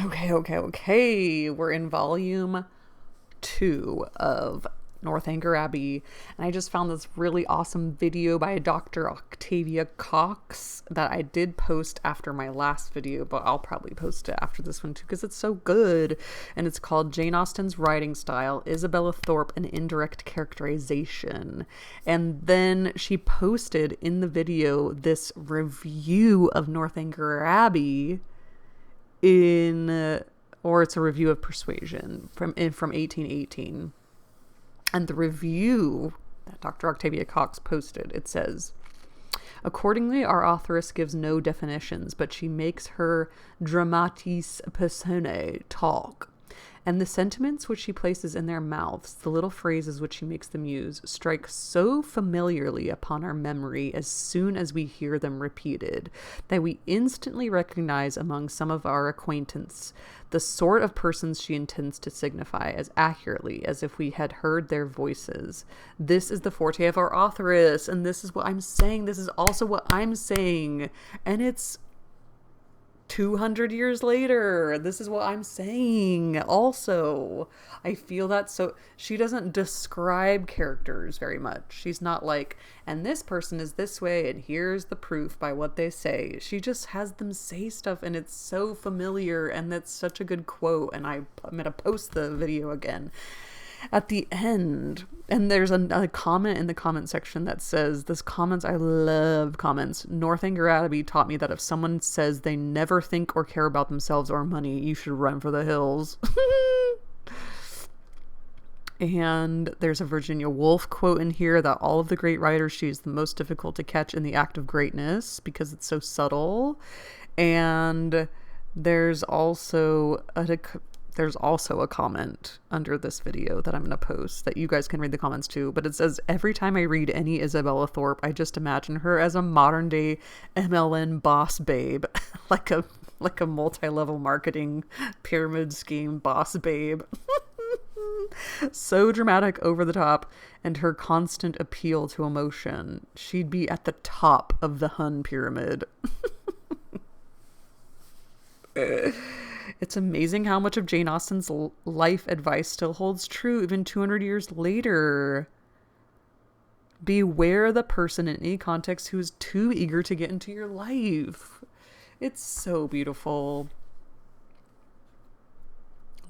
Okay. We're in volume 2 of Northanger Abbey, and I just found this really awesome video by Dr. Octavia Cox that I did post after my last video, but I'll probably post it after this one too because it's so good. And it's called Jane Austen's Writing Style, Isabella Thorpe, an Indirect Characterization. And then she posted in the video this review of Northanger Abbey or it's a review of Persuasion from 1818. And the review that Dr. Octavia Cox posted, it says, accordingly, our authoress gives no definitions, but she makes her dramatis personae talk. And the sentiments which she places in their mouths, the little phrases which she makes them use, strike so familiarly upon our memory as soon as we hear them repeated, that we instantly recognize among some of our acquaintance the sort of persons she intends to signify as accurately as if we had heard their voices. This is the forte of our authoress, and this is what I'm saying. This is also what I'm saying. And it's 200 years later. This is what I'm saying. Also, I feel that she doesn't describe characters very much. She's not like, and this person is this way, and here's the proof by what they say. She just has them say stuff, and it's so familiar, and that's such a good quote. And I'm gonna post the video again at the end, and there's a comment in the comment section that says, I love comments. Northanger Abbey taught me that if someone says they never think or care about themselves or money, you should run for the hills. And there's a Virginia Woolf quote in here that all of the great writers, she's the most difficult to catch in the act of greatness because it's so subtle. And there's also a comment under this video that I'm going to post that you guys can read the comments too. But it says, every time I read any Isabella Thorpe, I just imagine her as a modern day MLN boss babe, like a multi-level marketing pyramid scheme boss babe. So dramatic, over the top, and her constant appeal to emotion. She'd be at the top of the Hun pyramid. It's amazing how much of Jane Austen's life advice still holds true even 200 years later. Beware the person in any context who is too eager to get into your life. It's so beautiful.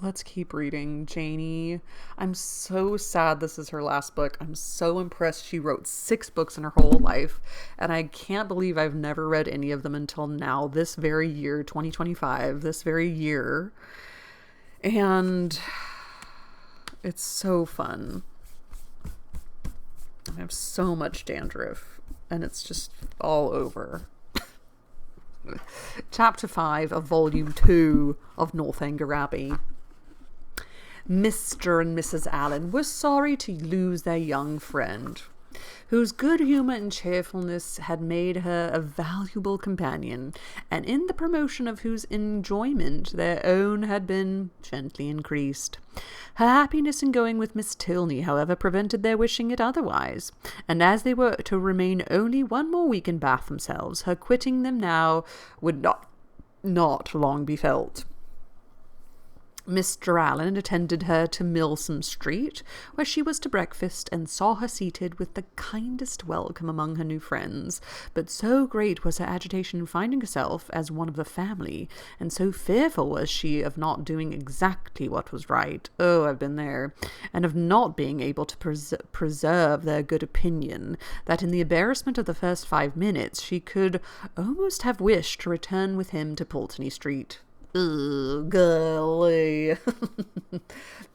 Let's keep reading. Janie. I'm so sad this is her last book. I'm so impressed. She wrote 6 books in her whole life, and I can't believe I've never read any of them until now, this very year, 2025, this very year. And it's so fun. I have so much dandruff, and it's just all over. Chapter 5 of Volume 2 of Northanger Abbey. Mr. and Mrs. Allen were sorry to lose their young friend, whose good humour and cheerfulness had made her a valuable companion, and in the promotion of whose enjoyment their own had been gently increased. Her happiness in going with Miss Tilney, however, prevented their wishing it otherwise, and as they were to remain only 1 more week in Bath themselves, her quitting them now would not long be felt. Mr. Allen attended her to Milsom Street, where she was to breakfast, and saw her seated with the kindest welcome among her new friends. But so great was her agitation in finding herself as one of the family, and so fearful was she of not doing exactly what was right, I've been there, and of not being able to preserve their good opinion, that in the embarrassment of the first 5 minutes she could almost have wished to return with him to Pulteney Street. Ugh, golly.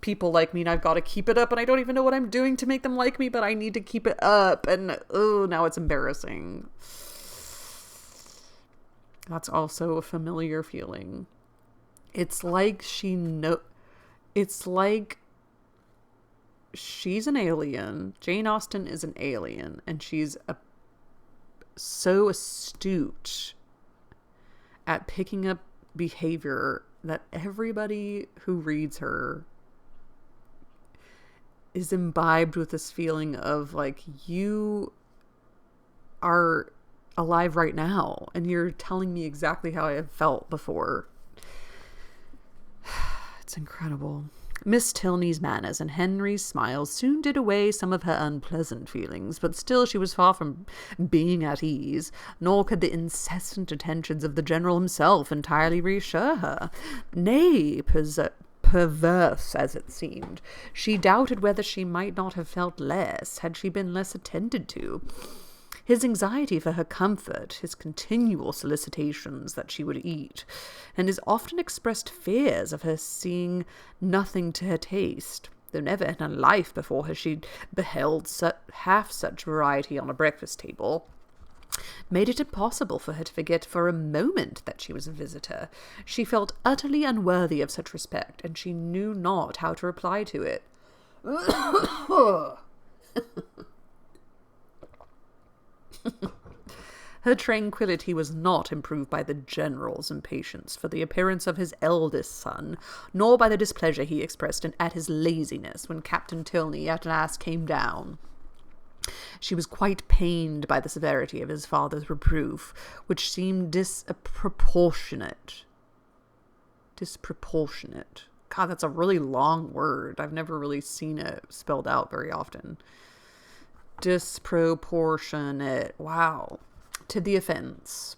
People like me, and I've got to keep it up, and I don't even know what I'm doing to make them like me, but I need to keep it up, and now it's embarrassing. That's also a familiar feeling. It's like it's like she's an alien. Jane Austen is an alien, and she's so astute at picking up behavior that everybody who reads her is imbibed with this feeling of like, you are alive right now and you're telling me exactly how I have felt before. It's incredible. Miss Tilney's manners and Henry's smiles soon did away some of her unpleasant feelings, but still she was far from being at ease, nor could the incessant attentions of the general himself entirely reassure her. Nay, perverse as it seemed, she doubted whether she might not have felt less had she been less attended to. His anxiety for her comfort, his continual solicitations that she would eat, and his often expressed fears of her seeing nothing to her taste, though never in her life before has she beheld half such variety on a breakfast table, made it impossible for her to forget for a moment that she was a visitor. She felt utterly unworthy of such respect, and she knew not how to reply to it. Her tranquillity was not improved by the general's impatience for the appearance of his eldest son, nor by the displeasure he expressed at his laziness when Captain Tilney at last came down. She was quite pained by the severity of his father's reproof, which seemed disproportionate. God, that's a really long word. I've never really seen it spelled out very often. Disproportionate. Wow. To the offence.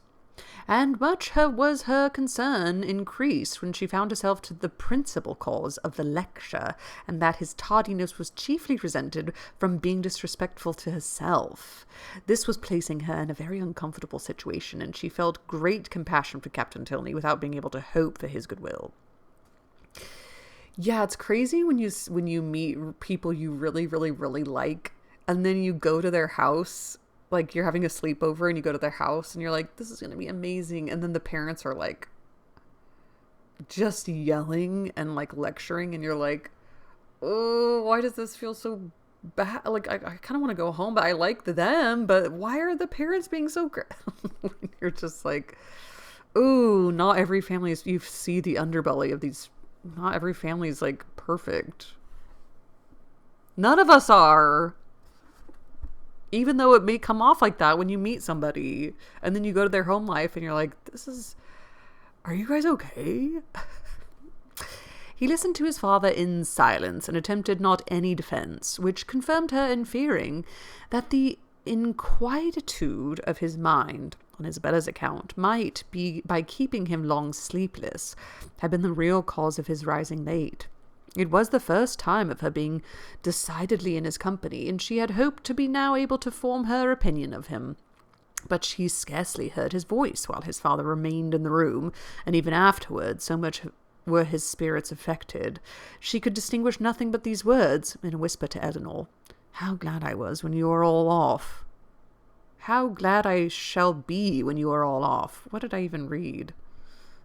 And much was her concern increased when she found herself to the principal cause of the lecture, and that his tardiness was chiefly resented from being disrespectful to herself. This was placing her in a very uncomfortable situation, and she felt great compassion for Captain Tilney without being able to hope for his goodwill. Yeah, it's crazy when you meet people you really, really, really like, and then you go to their house, like you're having a sleepover and you go to their house and you're like, this is going to be amazing. And then the parents are like just yelling and like lecturing. And you're like, oh, why does this feel so bad? Like, I kind of want to go home, but I like them. But why are the parents being so You're just like, ooh, not every family is, you see the underbelly of these. Not every family is like perfect. None of us are. Even though it may come off like that when you meet somebody and then you go to their home life and you're like, are you guys okay? He listened to his father in silence and attempted not any defense, which confirmed her in fearing that the inquietude of his mind on Isabella's account might be, by keeping him long sleepless, have been the real cause of his rising late. It was the first time of her being decidedly in his company, and she had hoped to be now able to form her opinion of him. But she scarcely heard his voice while his father remained in the room, and even afterwards, so much were his spirits affected, she could distinguish nothing but these words, in a whisper to Elinor. How glad I was when you were all off. How glad I shall be when you are all off. What did I even read?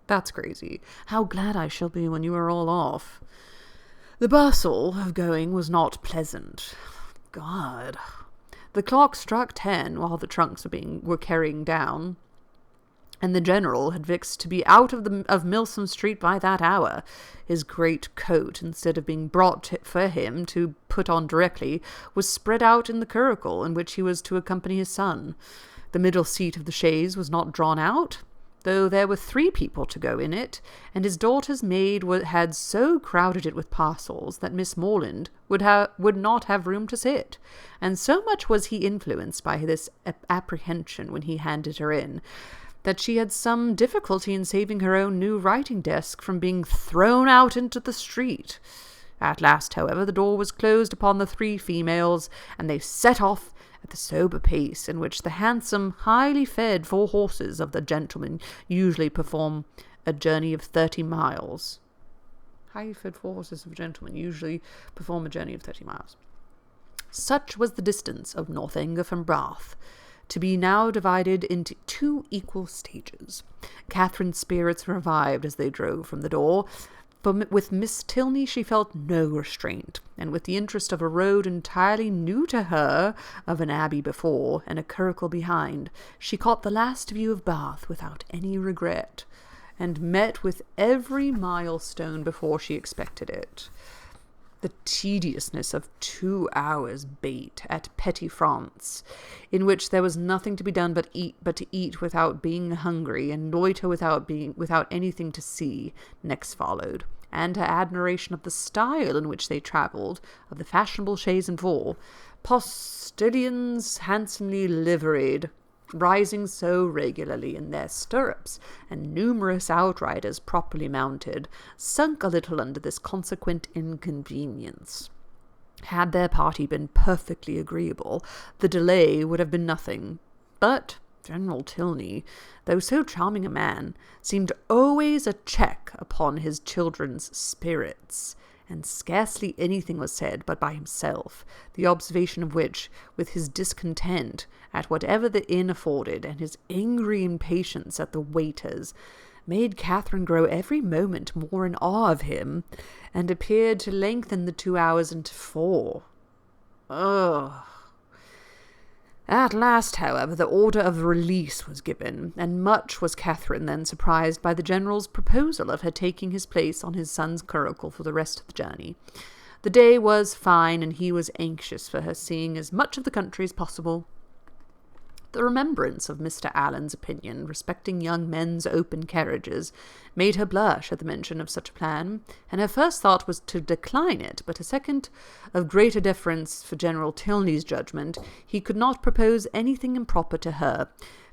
That's crazy. How glad I shall be when you are all off. The bustle of going was not pleasant. God. The clock struck 10 while the trunks were carrying down, and the general had fixed to be out of Milsom Street by that hour. His great coat, instead of being brought for him to put on directly, was spread out in the curricle in which he was to accompany his son. The middle seat of the chaise was not drawn out, though there were 3 people to go in it, and his daughter's maid had so crowded it with parcels that Miss Morland would not have room to sit, and so much was he influenced by this apprehension when he handed her in, that she had some difficulty in saving her own new writing desk from being thrown out into the street. At last, however, the door was closed upon the 3 females, and they set off at the sober pace in which the handsome, highly fed 4 horses of the gentleman usually perform a journey of 30 miles. Highly fed 4 horses of a gentleman usually perform a journey of 30 miles. Such was the distance of Northanger from Bath, to be now divided into 2 equal stages. Catherine's spirits revived as they drove from the door, but with Miss Tilney she felt no restraint, and with the interest of a road entirely new to her, of an abbey before, and a curricle behind, she caught the last view of Bath without any regret, and met with every milestone before she expected it. the tediousness of 2 hours' bait at Petit France, in which there was nothing to be done but to eat without being hungry, and loiter without anything to see, next followed, and her admiration of the style in which they travelled, of the fashionable chaise and four, postilions handsomely liveried, rising so regularly in their stirrups, and numerous outriders properly mounted, sunk a little under this consequent inconvenience. Had their party been perfectly agreeable, the delay would have been nothing. But General Tilney, though so charming a man, seemed always a check upon his children's spirits, and scarcely anything was said but by himself, the observation of which, with his discontent at whatever the inn afforded, and his angry impatience at the waiters, made Catherine grow every moment more in awe of him, and appeared to lengthen the 2 hours into 4. Ugh! At last, however, the order of release was given, and much was Catherine then surprised by the General's proposal of her taking his place on his son's curricle for the rest of the journey. The day was fine, and he was anxious for her seeing as much of the country as possible. The remembrance of Mr. Allen's opinion respecting young men's open carriages made her blush at the mention of such a plan, and her first thought was to decline it, but a second, of greater deference for General Tilney's judgment, he could not propose anything improper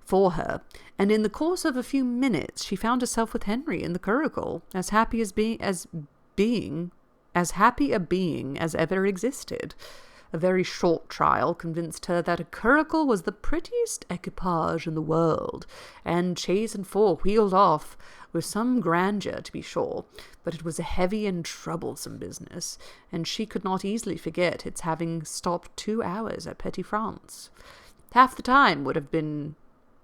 for her, and in the course of a few minutes she found herself with Henry in the curricle, as happy a being as ever existed. A very short trial convinced her that a curricle was the prettiest equipage in the world, and chaise and four wheeled off with some grandeur, to be sure, but it was a heavy and troublesome business, and she could not easily forget its having stopped 2 hours at Petit France. Half the time would have been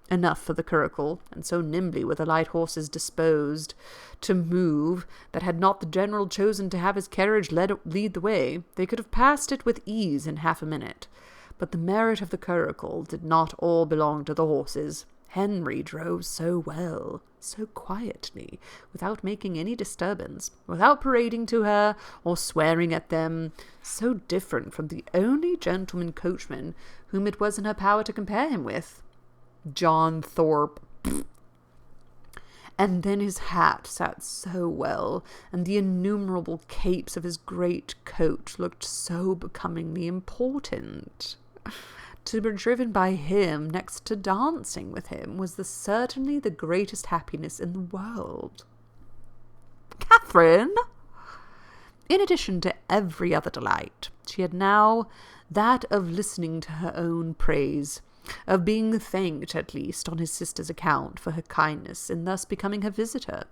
enough for the curricle, and so nimbly were the light horses disposed to move that had not the General chosen to have his carriage lead the way, they could have passed it with ease in half a minute. But the merit of the curricle did not all belong to the horses. Henry drove so well, so quietly, without making any disturbance, without parading to her or swearing at them, so different from the only gentleman coachman whom it was in her power to compare him with, John Thorpe. And then his hat sat so well, and the innumerable capes of his great coat looked so becomingly important. To be driven by him, next to dancing with him, was certainly the greatest happiness in the world. Catherine! In addition to every other delight, she had now that of listening to her own praise, of being thanked, at least, on his sister's account for her kindness in thus becoming her visitor,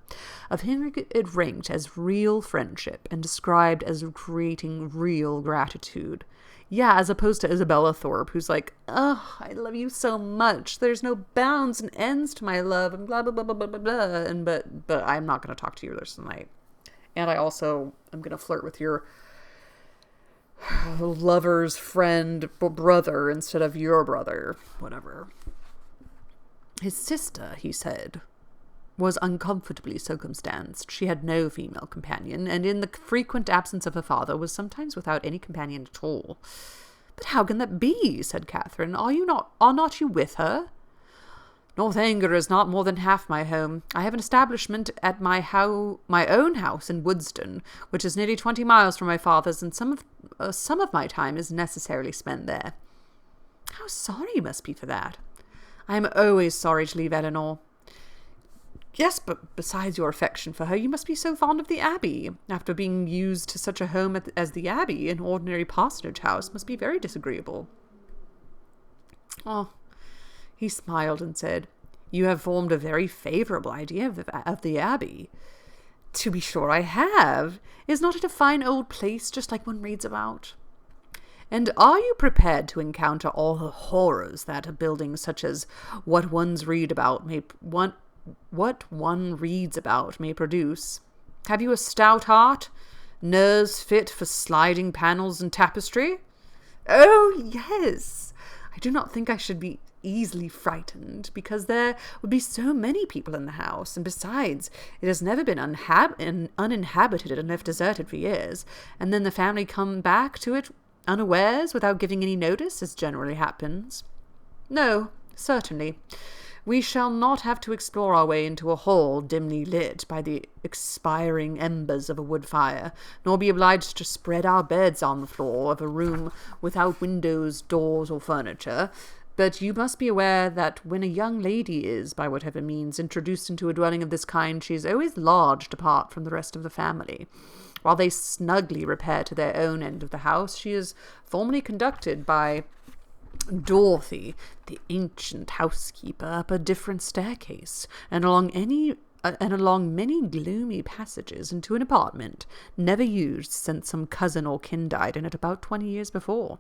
of hearing it ranked as real friendship and described as creating real gratitude. Yeah, as opposed to Isabella Thorpe, who's like, "Oh, I love you so much. There's no bounds and ends to my love," and blah, blah, blah, blah, blah, blah, blah. And but I'm not going to talk to you this night. And I also am going to flirt with your lover's friend brother instead of your brother. Whatever. His sister, he said, was uncomfortably circumstanced. She had no female companion, and in the frequent absence of her father was sometimes without any companion at all. "But how can that be?" said Catherine. Are not you with her?" "Northanger is not more than half my home. I have an establishment at my own house in Woodston, which is nearly 20 miles from my father's, and some of my time is necessarily spent there." "How sorry you must be for that." "I am always sorry to leave Eleanor." "Yes, but besides your affection for her, you must be so fond of the Abbey. After being used to such a home as the Abbey, an ordinary parsonage house must be very disagreeable." "Oh," he smiled and said, "You have formed a very favourable idea of the Abbey." "To be sure I have. Is not it a fine old place, just like one reads about?" "And are you prepared to encounter all the horrors that a building such as what one reads about may produce? Have you a stout heart? Nerves fit for sliding panels and tapestry?" "Oh, yes. I do not think I should be easily frightened, because there would be so many people in the house, and besides, it has never been uninhabited and left deserted for years, and then the family come back to it unawares without giving any notice, as generally happens. No, certainly. We shall not have to explore our way into a hall dimly lit by the expiring embers of a wood fire, nor be obliged to spread our beds on the floor of a room without windows, doors, or furniture. But you must be aware that when a young lady is, by whatever means, introduced into a dwelling of this kind, she is always lodged apart from the rest of the family. While they snugly repair to their own end of the house, she is formally conducted by Dorothy, the ancient housekeeper, up a different staircase, and along many gloomy passages into an apartment never used since some cousin or kin died in it about 20 years before.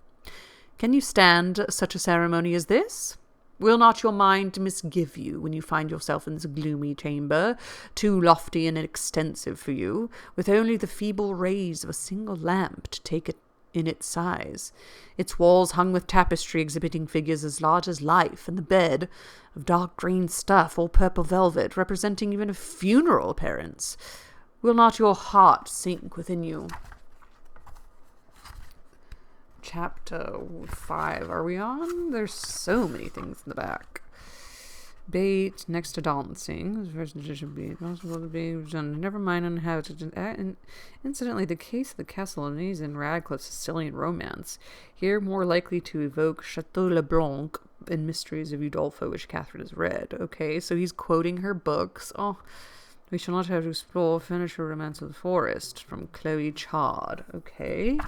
Can you stand such a ceremony as this? Will not your mind misgive you when you find yourself in this gloomy chamber, too lofty and extensive for you, with only the feeble rays of a single lamp to take it in its size, its walls hung with tapestry exhibiting figures as large as life, and the bed of dark green stuff, all purple velvet, representing even a funeral appearance? Will not your heart sink within you? Chapter 5 are we on? There's so many things in the back. Bait next to dancing. Never mind uninhabited. Incidentally, the case of the Castellanese and Radcliffe's Sicilian romance, here more likely to evoke Chateau Le Blanc and Mysteries of Udolpho, which Catherine has read. Okay, so he's quoting her books. Oh, we shall not have to explore Furniture Romance of the Forest from Chloe Chard. Okay.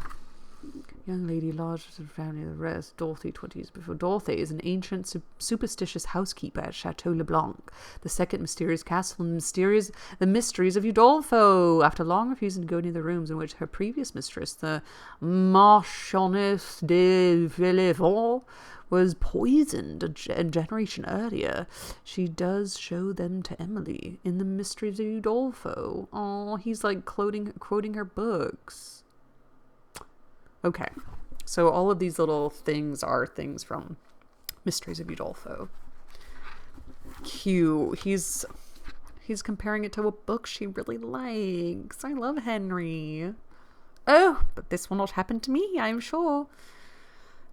Young lady lodged with her family, the rest. Dorothy, 20 years before. Dorothy is an ancient, superstitious housekeeper at Chateau Le Blanc, the second mysterious castle in the mysteries of Udolpho. After long refusing to go near the rooms in which her previous mistress, the Marchioness de Villevaux, was poisoned a generation earlier, she does show them to Emily in the mysteries of Udolpho. Oh, he's like quoting her books. Okay, so all of these little things are things from Mysteries of Udolpho. Cute. He's comparing it to a book she really likes. I love Henry. Oh, but this will not happen to me, I am sure.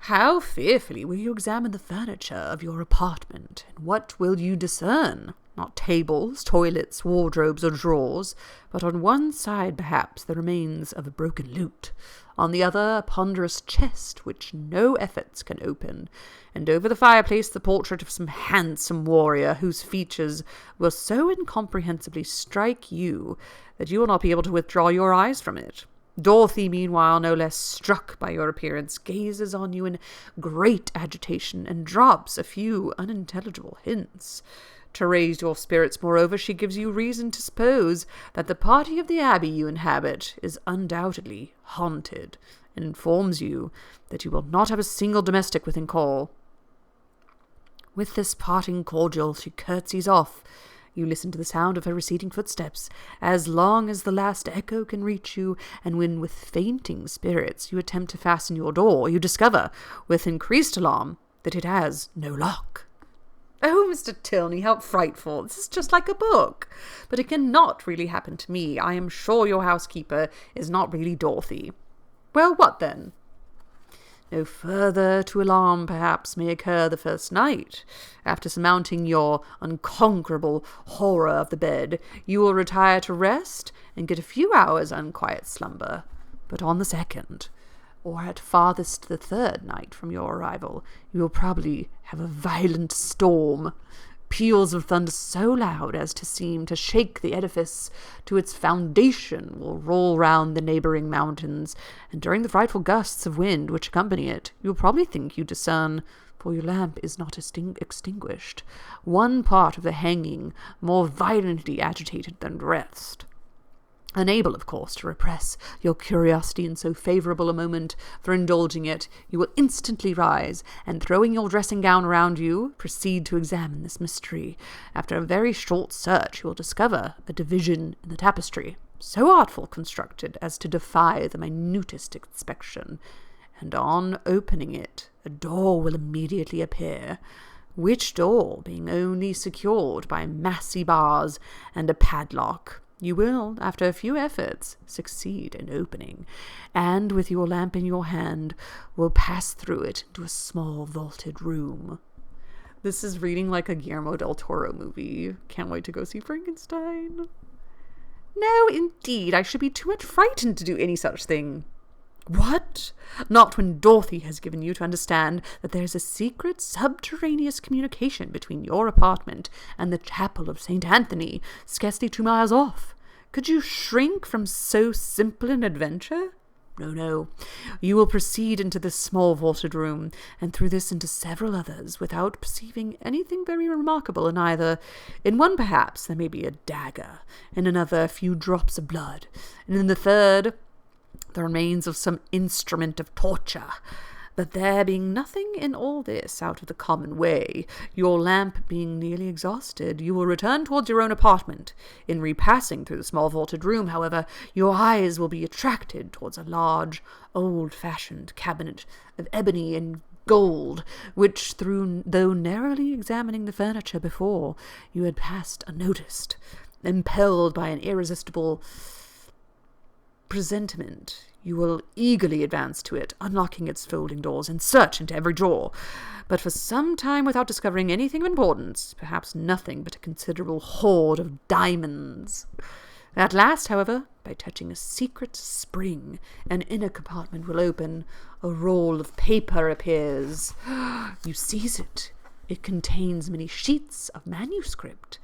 How fearfully will you examine the furniture of your apartment, and what will you discern? Not tables, toilets, wardrobes, or drawers, but on one side, perhaps, the remains of a broken lute, on the other, a ponderous chest which no efforts can open, and over the fireplace the portrait of some handsome warrior whose features will so incomprehensibly strike you that you will not be able to withdraw your eyes from it. Dorothy, meanwhile, no less struck by your appearance, gazes on you in great agitation, and drops a few unintelligible hints. To raise your spirits, moreover, she gives you reason to suppose that the party of the Abbey you inhabit is undoubtedly haunted, and informs you that you will not have a single domestic within call. With this parting cordial, she curtsies off. You listen to the sound of her receding footsteps, as long as the last echo can reach you, and when with fainting spirits you attempt to fasten your door, you discover, with increased alarm, that it has no lock. Oh, Mr. Tilney, how frightful. This is just like a book. But it cannot really happen to me. I am sure your housekeeper is not really Dorothy. Well, what then? No further to alarm, perhaps, may occur the first night. After surmounting your unconquerable horror of the bed, you will retire to rest and get a few hours' unquiet slumber. But on the second, or at farthest the third night from your arrival, you will probably have a violent storm. Peals of thunder so loud as to seem to shake the edifice to its foundation will roll round the neighbouring mountains, and during the frightful gusts of wind which accompany it, you will probably think you discern, for your lamp is not extinguished, one part of the hanging more violently agitated than the rest. Unable, of course, to repress your curiosity in so favourable a moment for indulging it, you will instantly rise, and throwing your dressing gown around you, proceed to examine this mystery. After a very short search, you will discover a division in the tapestry, so artfully constructed as to defy the minutest inspection, and on opening it, a door will immediately appear, which door being only secured by massy bars and a padlock, you will, after a few efforts, succeed in opening, and with your lamp in your hand, will pass through it into a small vaulted room. This is reading like a Guillermo del Toro movie. Can't wait to go see Frankenstein. No, indeed, I should be too much frightened to do any such thing. What? Not when Dorothy has given you to understand that there is a secret subterraneous communication between your apartment and the chapel of St. Anthony, scarcely 2 miles off. Could you shrink from so simple an adventure? No. You will proceed into this small vaulted room, and through this into several others, without perceiving anything very remarkable in either. In one, perhaps, there may be a dagger, in another, a few drops of blood, and in the third, the remains of some instrument of torture. But there being nothing in all this out of the common way, your lamp being nearly exhausted, you will return towards your own apartment. In repassing through the small vaulted room, however, your eyes will be attracted towards a large, old-fashioned cabinet of ebony and gold, which, though narrowly examining the furniture before, you had passed unnoticed. Impelled by an irresistible presentiment, you will eagerly advance to it, unlocking its folding doors, and search into every drawer, but for some time without discovering anything of importance, perhaps nothing but a considerable hoard of diamonds. At last, however, by touching a secret spring, an inner compartment will open. A roll of paper appears. You seize it. It contains many sheets of manuscript.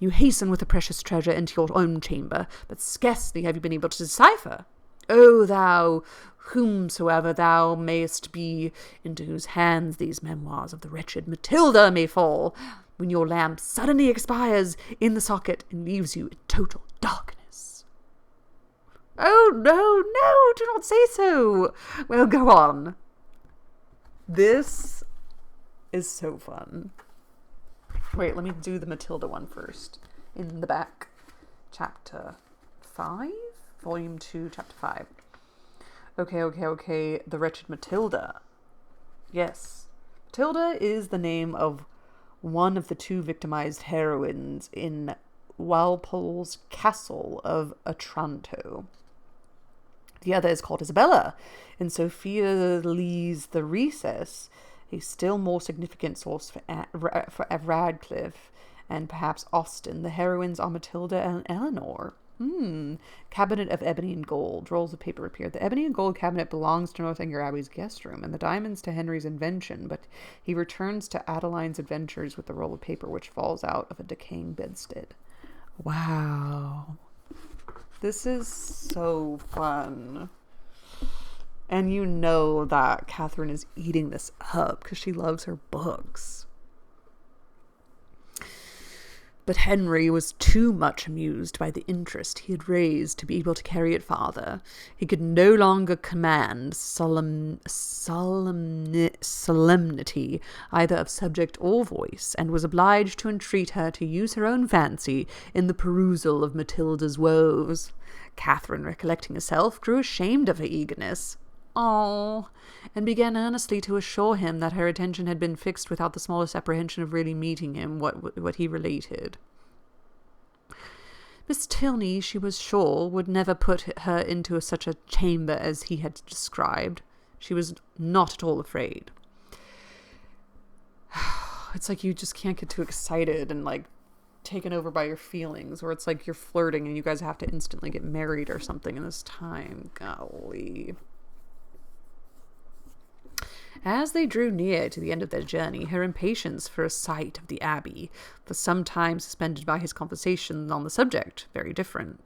You hasten with the precious treasure into your own chamber, but scarcely have you been able to decipher. O thou, whomsoever thou mayest be, into whose hands these memoirs of the wretched Matilda may fall, when your lamp suddenly expires in the socket and leaves you in total darkness. Oh, no, do not say so. Well, go on. This is so fun. Wait, let me do the Matilda one first. In the back. Chapter 5? Volume 2, Chapter 5. Okay. The Wretched Matilda. Yes. Matilda is the name of one of the 2 victimized heroines in Walpole's Castle of Otranto. The other is called Isabella in Sophia Lee's The Recess, a still more significant source for Radcliffe and perhaps Austen. The heroines are Matilda and Eleanor. Cabinet of ebony and gold. Rolls of paper appear. The ebony and gold cabinet belongs to Northanger Abbey's guest room, and the diamonds to Henry's invention, but he returns to Adeline's adventures with the roll of paper which falls out of a decaying bedstead. Wow. This is so fun. And you know that Catherine is eating this up because she loves her books. But Henry was too much amused by the interest he had raised to be able to carry it farther. He could no longer command solemnity either of subject or voice, and was obliged to entreat her to use her own fancy in the perusal of Matilda's woes. Catherine, recollecting herself, grew ashamed of her eagerness. And began earnestly to assure him that her attention had been fixed without the smallest apprehension of really meeting him what he related. Miss Tilney, she was sure, would never put her into such a chamber as he had described. She was not at all afraid. It's like you just can't get too excited and taken over by your feelings, or it's like you're flirting and you guys have to instantly get married or something in this time. Golly. As they drew near to the end of their journey, her impatience for a sight of the Abbey, for some time suspended by his conversation on subjects very different,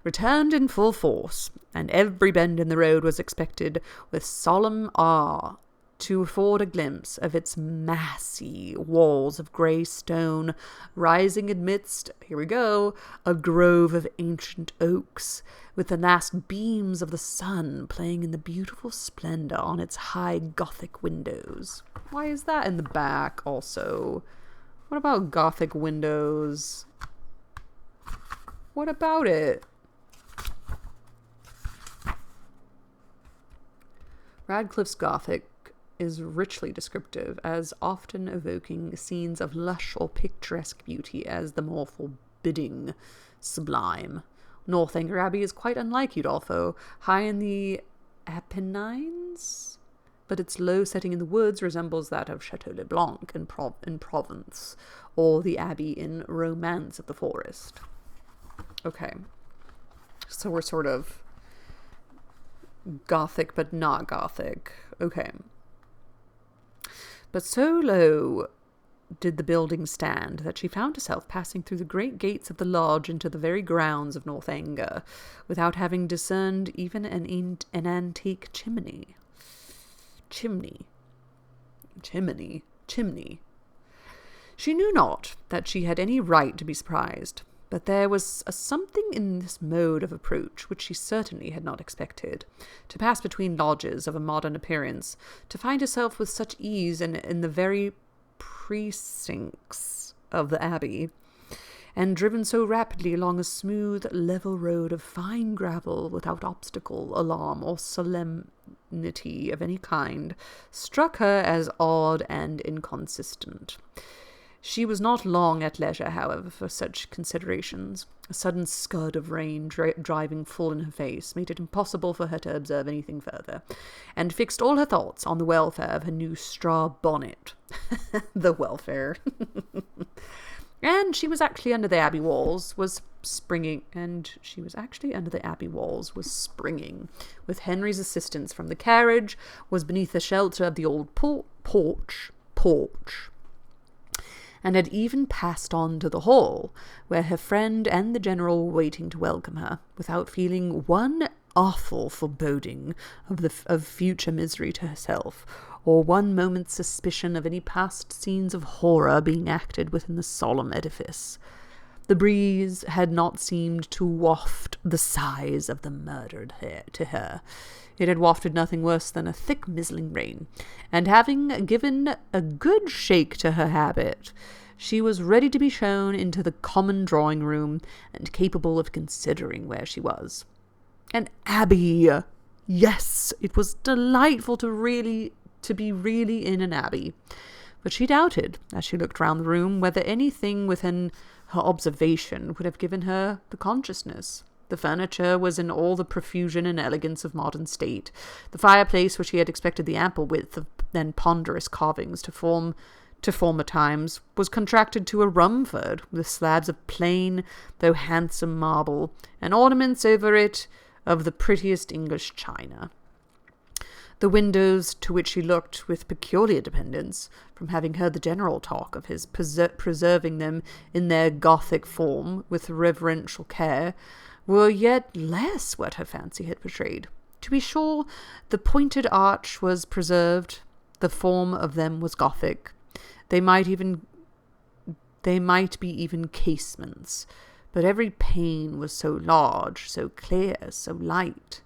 returned in full force, and every bend in the road was expected with solemn awe to afford a glimpse of its massy walls of grey stone, rising amidst, here we go, a grove of ancient oaks, with the last beams of the sun playing in the beautiful splendour on its high Gothic windows. Why is that in the back also? What about Gothic windows? What about it? Radcliffe's Gothic is richly descriptive, as often evoking scenes of lush or picturesque beauty as the more forbidding sublime. Northanger Abbey is quite unlike Udolpho, high in the Apennines, but its low setting in the woods resembles that of Chateau le Blanc in Provence, or the Abbey in Romance of the Forest. Okay, so we're sort of Gothic but not Gothic. Okay. But so low did the building stand that she found herself passing through the great gates of the lodge into the very grounds of Northanger, without having discerned even an antique chimney. Chimney. She knew not that she had any right to be surprised, but there was a something in this mode of approach which she certainly had not expected. To pass between lodges of a modern appearance, to find herself with such ease in the very precincts of the Abbey, and driven so rapidly along a smooth, level road of fine gravel without obstacle, alarm, or solemnity of any kind, struck her as odd and inconsistent. She was not long at leisure, however, for such considerations. A sudden scud of rain driving full in her face made it impossible for her to observe anything further, and fixed all her thoughts on the welfare of her new straw bonnet. The welfare. And she was actually under the Abbey walls, was springing, with Henry's assistance from the carriage, was beneath the shelter of the old porch, and had even passed on to the hall, where her friend and the general were waiting to welcome her, without feeling one awful foreboding of future misery to herself, or one moment's suspicion of any past scenes of horror being acted within the solemn edifice. The breeze had not seemed to waft the sighs of the murdered to her. It had wafted nothing worse than a thick mizzling rain, and having given a good shake to her habit, she was ready to be shown into the common drawing-room, and capable of considering where she was. An abbey! Yes, it was delightful to be really in an abbey. But she doubted, as she looked round the room, whether anything within her observation would have given her the consciousness. The furniture was in all the profusion and elegance of modern state. The fireplace, which she had expected the ample width of and ponderous carvings to former times, was contracted to a Rumford, with slabs of plain, though handsome marble, and ornaments over it of the prettiest English china. The windows, to which she looked with peculiar dependence, from having heard the general talk of his preserving them in their Gothic form with reverential care, were yet less what her fancy had portrayed. To be sure, the pointed arch was preserved, the form of them was Gothic. They might be even casements, but every pane was so large, so clear, so light.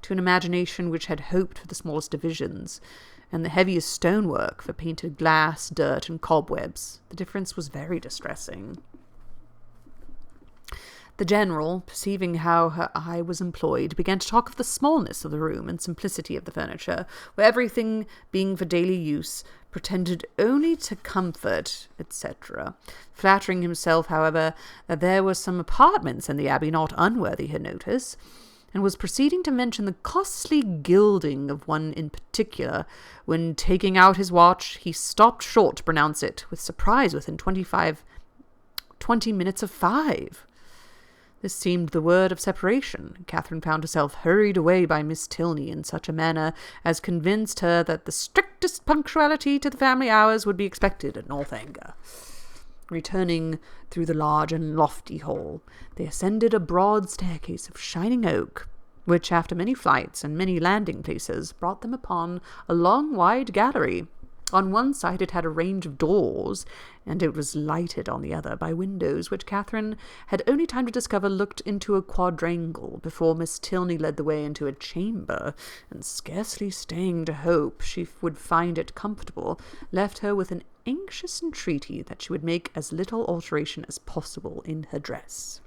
To an imagination which had hoped for the smallest divisions, and the heaviest stonework for painted glass, dirt, and cobwebs, the difference was very distressing. The general, perceiving how her eye was employed, began to talk of the smallness of the room and simplicity of the furniture, where everything, being for daily use, pretended only to comfort, etc., flattering himself, however, that there were some apartments in the Abbey not unworthy her notice, and was proceeding to mention the costly gilding of one in particular, when, taking out his watch, he stopped short to pronounce it, with surprise, within 20 minutes of 5. This seemed the word of separation, and Catherine found herself hurried away by Miss Tilney in such a manner as convinced her that the strictest punctuality to the family hours would be expected at Northanger. Returning through the large and lofty hall, they ascended a broad staircase of shining oak, which, after many flights and many landing places, brought them upon a long, wide gallery. On one side it had a range of doors, and it was lighted on the other by windows which Catherine had only time to discover looked into a quadrangle before Miss Tilney led the way into a chamber, and scarcely staying to hope she would find it comfortable, left her with an anxious entreaty that she would make as little alteration as possible in her dress.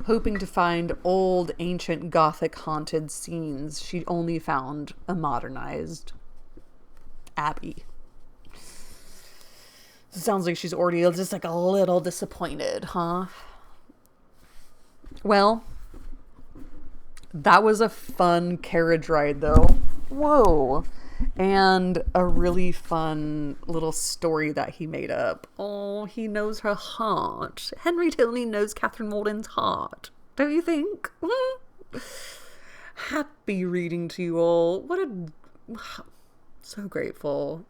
Hoping to find old, ancient, Gothic haunted scenes, she only found a modernized Abbey. Sounds like she's already just like a little disappointed, huh? Well, that was a fun carriage ride, though. Whoa. And a really fun little story that he made up. Oh, he knows her heart. Henry Tilney knows Catherine Walden's heart. Don't you think? Happy reading to you all. So grateful.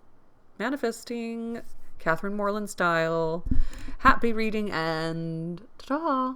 Manifesting Catherine Morland style. Happy reading and ta-ta.